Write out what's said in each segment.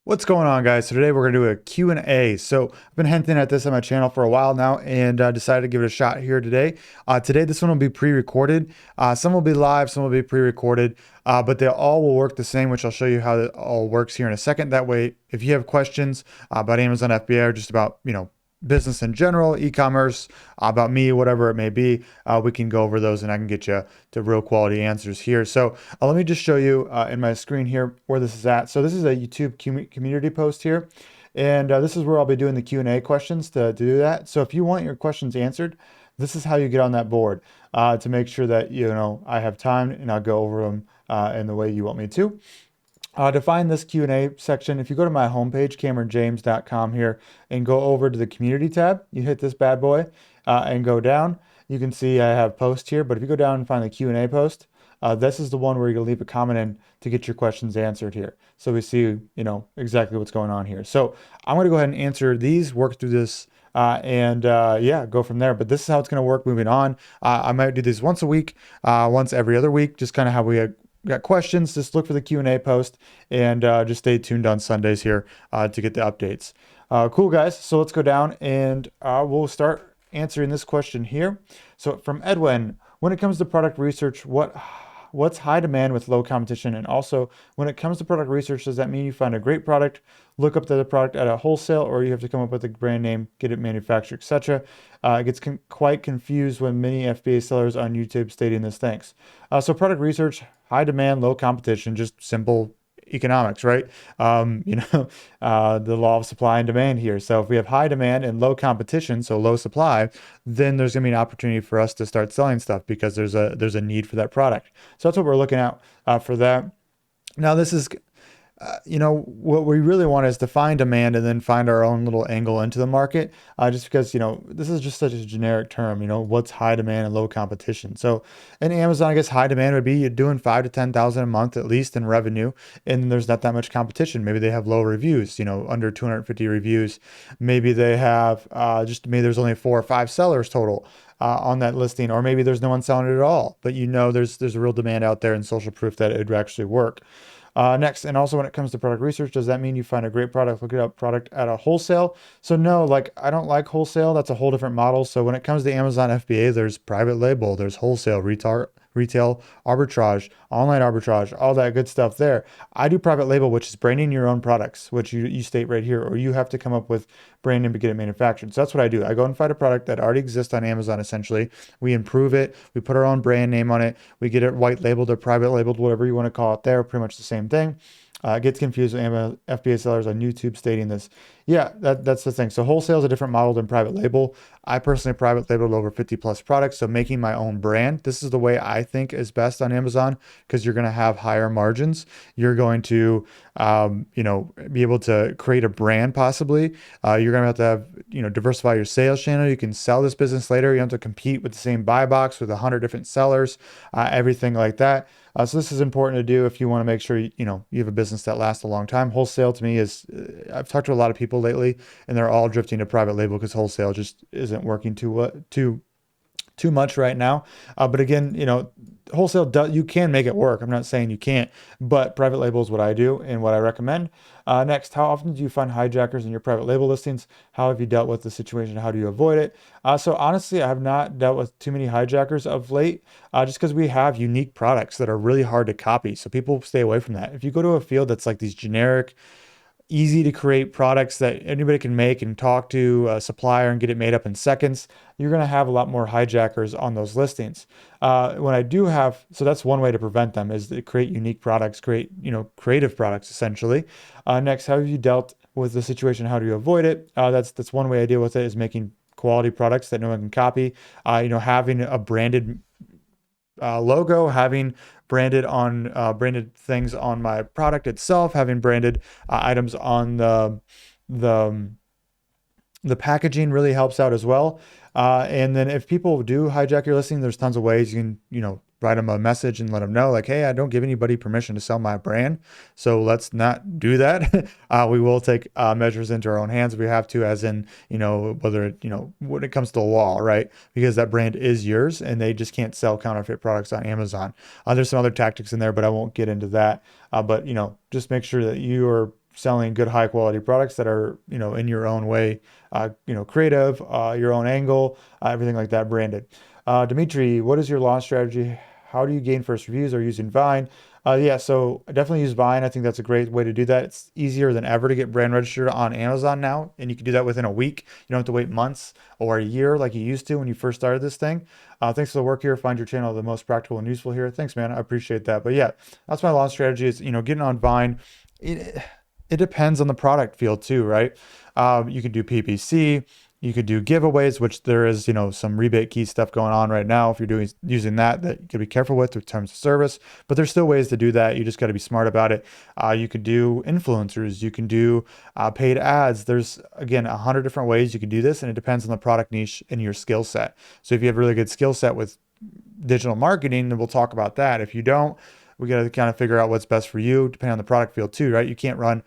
What's going on, guys? So today we're going to do a Q&A. So I've been hinting at this on my channel for a while now and decided to give it a shot here today. Today, this one will be pre-recorded. Some will be live, some will be pre-recorded, but they all will work the same, which I'll show you how it all works here in a second. That way, if you have questions about Amazon FBA or just about, business in general, e-commerce, about me, whatever it may be, we can go over those and I can get you to real quality answers here. So let me just show you in my screen here where this is at. So this is a YouTube community post here. And this is where I'll be doing the Q&A questions to do that. So if you want your questions answered, this is how you get on that board to make sure that, I have time and I'll go over them in the way you want me to. To find this Q&A section, if you go to my homepage, CameronJames.com here, and go over to the community tab, you hit this bad boy and go down. You can see I have post here, but if you go down and find the Q&A post, this is the one where you're going to leave a comment in to get your questions answered here. So we see, exactly what's going on here. So I'm going to go ahead and answer these, work through this, yeah, go from there. But this is how it's going to work moving on. I might do these once a week, once every other week, just kind of how we got questions. Just look for the Q&A post and just stay tuned on Sundays here to get the updates. Cool, guys. So let's go down and we'll start answering this question here. So from Edwin, when it comes to product research, what's high demand with low competition? And also, when it comes to product research, does that mean you find a great product, look up the product at a wholesale, or you have to come up with a brand name, get it manufactured, etc.? It gets quite confused when many FBA sellers on YouTube stating this. Thanks. So product research, high demand, low competition, just simple economics, right? The law of supply and demand here. So if we have high demand and low competition, so low supply, then there's going to be an opportunity for us to start selling stuff because there's a need for that product. So that's what we're looking at for that. Now this is what we really want is to find demand and then find our own little angle into the market, just because, this is just such a generic term, what's high demand and low competition. So in Amazon, I guess high demand would be you're doing 5 to 10,000 a month at least in revenue, and there's not that much competition. Maybe they have low reviews, under 250 reviews. Maybe they have maybe there's only 4 or 5 sellers total on that listing, or maybe there's no one selling it at all, but there's a real demand out there and social proof that it would actually work. Next, and also when it comes to product research, does that mean you find a great product, look it up, product at a wholesale? So no, I don't like wholesale. That's a whole different model. So when it comes to Amazon FBA, there's private label, there's wholesale, retail arbitrage, online arbitrage, all that good stuff there. I do private label, which is branding your own products, which you state right here, or you have to come up with brand name to get it manufactured. So that's what I do. I go and find a product that already exists on Amazon, essentially. We improve it. We put our own brand name on it. We get it white labeled or private labeled, whatever you want to call it there, pretty much the same thing. It gets confused with FBA sellers on YouTube stating this. Yeah, that's the thing. So wholesale is a different model than private label. I personally private labeled over 50 plus products. So making my own brand, this is the way I think is best on Amazon, because you're going to have higher margins. You're going to, be able to create a brand possibly. You're going to have, diversify your sales channel. You can sell this business later. You don't have to compete with the same buy box with 100 different sellers, everything like that. So this is important to do if you want to make sure you have a business that lasts a long time. Wholesale to me is, I've talked to a lot of people lately, and they're all drifting to private label because wholesale just isn't working too much right now. But again, wholesale, you can make it work. I'm not saying you can't, but private label is what I do and what I recommend. Next, how often do you find hijackers in your private label listings? How have you dealt with the situation? How do you avoid it? So honestly, I have not dealt with too many hijackers of late, just because we have unique products that are really hard to copy. So people stay away from that. If you go to a field that's like these generic, easy to create products that anybody can make and talk to a supplier and get it made up in seconds, you're going to have a lot more hijackers on those listings. When I do have, so that's one way to prevent them, is to create unique products, create, creative products essentially. Next, how have you dealt with the situation? How do you avoid it? That's one way I deal with it, is making quality products that no one can copy. Having a branded logo, having branded things on my product itself, having branded items on the packaging really helps out as well. And then if people do hijack your listing, there's tons of ways you can, write them a message and let them know, like, hey, I don't give anybody permission to sell my brand, so let's not do that. We will take measures into our own hands if we have to, as in, whether, when it comes to the law, right? Because that brand is yours and they just can't sell counterfeit products on Amazon. There's some other tactics in there, but I won't get into that. But, just make sure that you are selling good high quality products that are, in your own way, creative, your own angle, everything like that, branded. Dimitri, what is your launch strategy? How do you gain first reviews? Are you using Vine? Yeah, so I definitely use Vine. I think that's a great way to do that. It's easier than ever to get brand registered on Amazon now, and you can do that within a week. You don't have to wait months or a year like you used to when you first started this thing. Thanks for the work here. Find your channel the most practical and useful here. Thanks, man. I appreciate that. But yeah, that's my launch strategy is, getting on Vine. It, it depends on the product field too, right? You can do PPC. You could do giveaways, which there is, some rebate key stuff going on right now. If you're using that you could be careful with terms of service, but there's still ways to do that. You just got to be smart about it. You could do influencers. You can do paid ads. There's, again, 100 different ways you can do this, and it depends on the product niche and your skill set. So if you have a really good skill set with digital marketing, then we'll talk about that. If you don't, we got to kind of figure out what's best for you, depending on the product field too, right? You can't run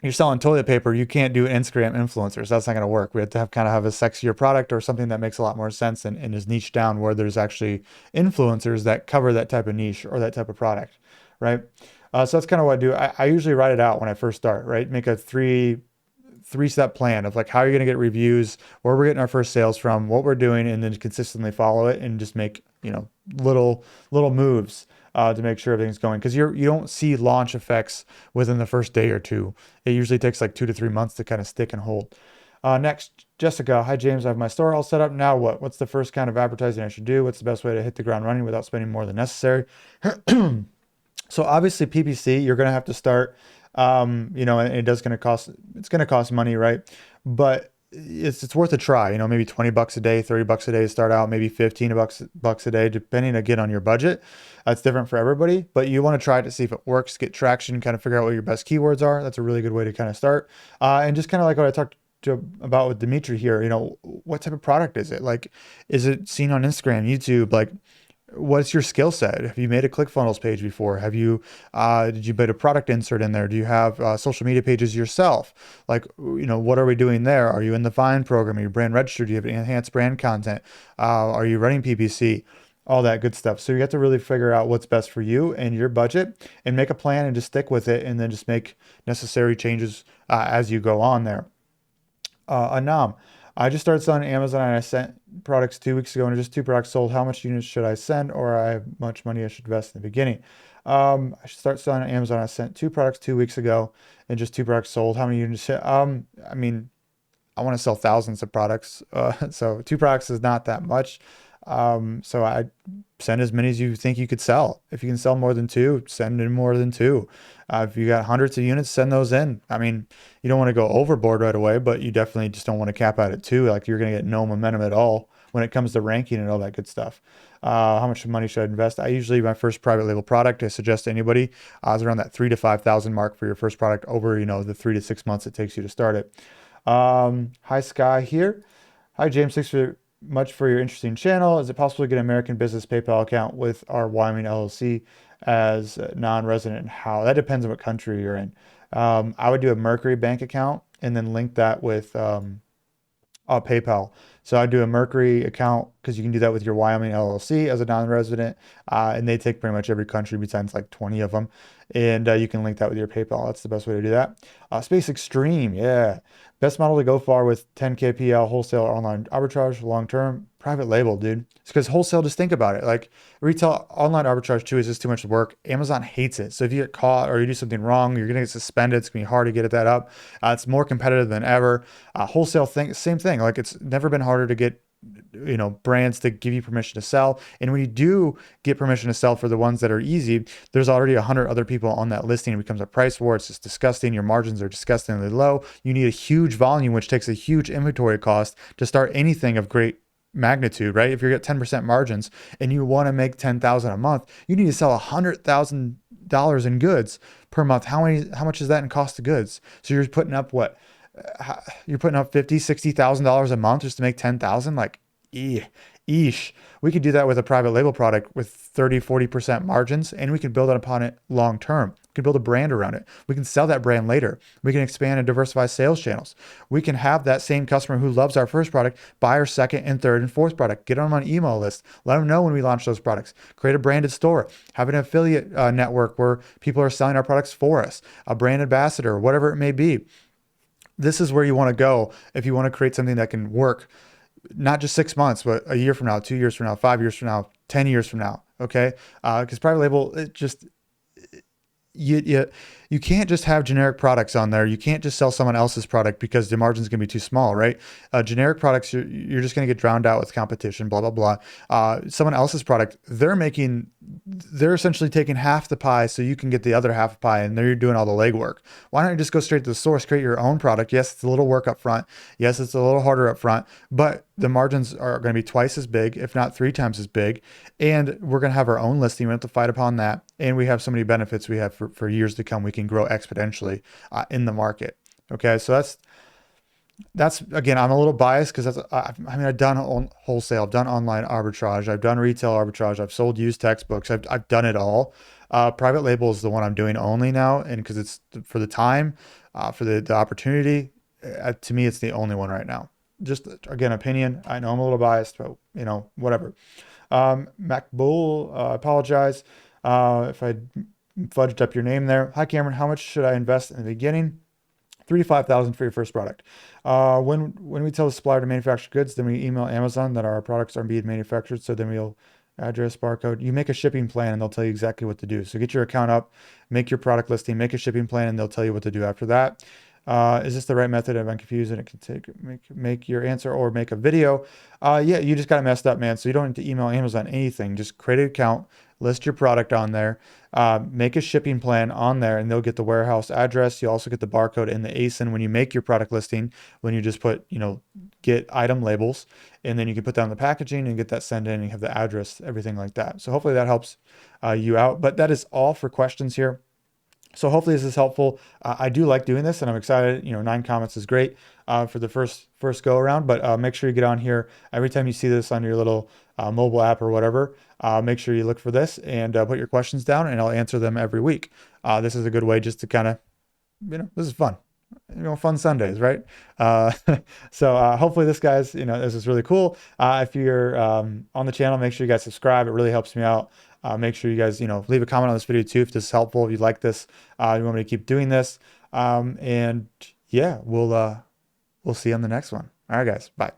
You're selling toilet paper, you can't do Instagram influencers. That's not going to work. We have to have a sexier product or something that makes a lot more sense and is niche down where there's actually influencers that cover that type of niche or that type of product, right? So that's kind of what I do. I usually write it out when I first start, right? Make a three-step plan of like how you're going to get reviews, where we're getting our first sales from, what we're doing, and then consistently follow it and just make, little moves to make sure everything's going. Because you don't see launch effects within the first day or two. It usually takes like 2 to 3 months to kind of stick and hold. Next, Jessica. Hi, James. I have my store all set up. Now what? What's the first kind of advertising I should do? What's the best way to hit the ground running without spending more than necessary? So obviously PPC, you're going to have to start, and it's going to cost money, right? But it's worth a try, maybe 20 bucks a day, 30 bucks a day to start out, maybe 15 bucks a day, depending again on your budget. That's different for everybody, but you want to try it to see if it works, get traction, kind of figure out what your best keywords are. That's a really good way to kind of start. And just kind of like what I talked about with Dimitri here, what type of product is it? Like, is it seen on Instagram, YouTube? Like, what's your skill set? Have you made a ClickFunnels page before? Did you put a product insert in there? Do you have social media pages yourself? Like, what are we doing there? Are you in the Vine program? Are you brand registered? Do you have enhanced brand content? Are you running PPC? All that good stuff. So you have to really figure out what's best for you and your budget and make a plan and just stick with it and then just make necessary changes as you go on there. Anam, I just started selling on Amazon and I sent products 2 weeks ago and just 2 products sold. How much units should I send, or how much money I should invest in the beginning? I should start selling on Amazon. I sent 2 products 2 weeks ago and just 2 products sold. How many units? I mean, I want to sell thousands of products. So 2 products is not that much. So I send as many as you think you could sell. If you can sell more than 2, send in more than 2. If you got hundreds of units, send those in. I mean, you don't want to go overboard right away, but you definitely just don't want to cap out at 2. Like, you're going to get no momentum at all when it comes to ranking and all that good stuff. How much money should I invest? My first private label product, I suggest to anybody, is around that 3,000 to 5,000 mark for your first product over, the 3 to 6 months it takes you to start it. Hi, Sky here. Hi, James. Thanks for much for your interesting channel. Is it possible to get an American business PayPal account with our Wyoming LLC as a non-resident? And how? That depends on what country you're in. I would do a Mercury bank account and then link that with PayPal. So I do a Mercury account because you can do that with your Wyoming LLC as a non-resident, and they take pretty much every country besides like 20 of them, and you can link that with your PayPal. That's the best way to do that. Space Extreme, yeah. Best model to go for with 10K PL, wholesale or online arbitrage, long-term, private label, dude. It's because wholesale, just think about it. Like, retail, online arbitrage too is just too much work. Amazon hates it. So if you get caught or you do something wrong, you're going to get suspended. It's going to be hard to get that up. It's more competitive than ever. Wholesale thing, same thing. Like, it's never been harder to get brands to give you permission to sell. And when you do get permission to sell for the ones that are easy, there's already 100 other people on that listing. It becomes a price war. It's just disgusting. Your margins are disgustingly low. You need a huge volume, which takes a huge inventory cost to start anything of great magnitude, right? If you're at 10% margins and you want to make 10,000 a month, you need to sell $100,000 in goods per month. How much is that in cost of goods? So you're putting up what? You're putting up $50,000-$60,000 a month just to make 10,000. Like, eesh. We could do that with a private label product with 30-40% margins, and we can build upon it long term. We can build a brand around it. We can sell that brand later. We can expand and diversify sales channels. We can have that same customer who loves our first product buy our second and third and fourth product. Get them on an email list. Let them know when we launch those products. Create a branded store. Have an affiliate network where people are selling our products for us. A brand ambassador, whatever it may be. This is where you want to go if you want to create something that can work not just 6 months, but a year from now, 2 years from now, 5 years from now, 10 years from now. Okay. Because private label, it just, you can't just have generic products on there. You can't just sell someone else's product because the margin's going to be too small, right? Generic products, you're just going to get drowned out with competition, blah, blah, blah. Someone else's product, they're essentially taking half the pie so you can get the other half of pie, and they're doing all the legwork. Why don't you just go straight to the source, create your own product? Yes, it's a little work up front. Yes, it's a little harder up front, but the margins are going to be twice as big, if not 3 times as big. And we're going to have our own listing. We don't have to fight upon that. And we have so many benefits we have for years to come. We can grow exponentially in the market. Okay. So that's again, I'm a little biased because I've done wholesale, I've done online arbitrage, I've done retail arbitrage, I've sold used textbooks, I've done it all. Private label is the one I'm doing only now. And because it's for the time, for the opportunity, to me, it's the only one right now. Just again, opinion. I know I'm a little biased, but whatever. Mac Bull, I apologize if I fudged up your name there. Hi, Cameron. How much should I invest in the beginning? 3 to 5,000 for your first product. When we tell the supplier to manufacture goods, then we email Amazon that our products are being manufactured. So then we'll address, barcode. You make a shipping plan, and they'll tell you exactly what to do. So get your account up, make your product listing, make a shipping plan, and they'll tell you what to do after that. Is this the right method? If I'm confused, and it can make your answer or make a video. Yeah, you just got it messed up, man. So you don't need to email Amazon anything. Just create an account, list your product on there, make a shipping plan on there, and they'll get the warehouse address. You also get the barcode and the ASIN when you make your product listing, when you just put, get item labels, and then you can put that on the packaging and get that sent in, and you have the address, everything like that. So hopefully that helps you out. But that is all for questions here. So hopefully this is helpful. I do like doing this, and I'm excited. 9 comments is great for the first go around, but make sure you get on here every time you see this on your little mobile app or whatever. Make sure you look for this and put your questions down, and I'll answer them every week. This is a good way just to kind of, this is fun. Fun Sundays, right? So hopefully this this is really cool. If you're on the channel, make sure you guys subscribe. It really helps me out. Make sure you guys, leave a comment on this video too if this is helpful. If you like this, you want me to keep doing this. And yeah, we'll see you on the next one. All right, guys. Bye.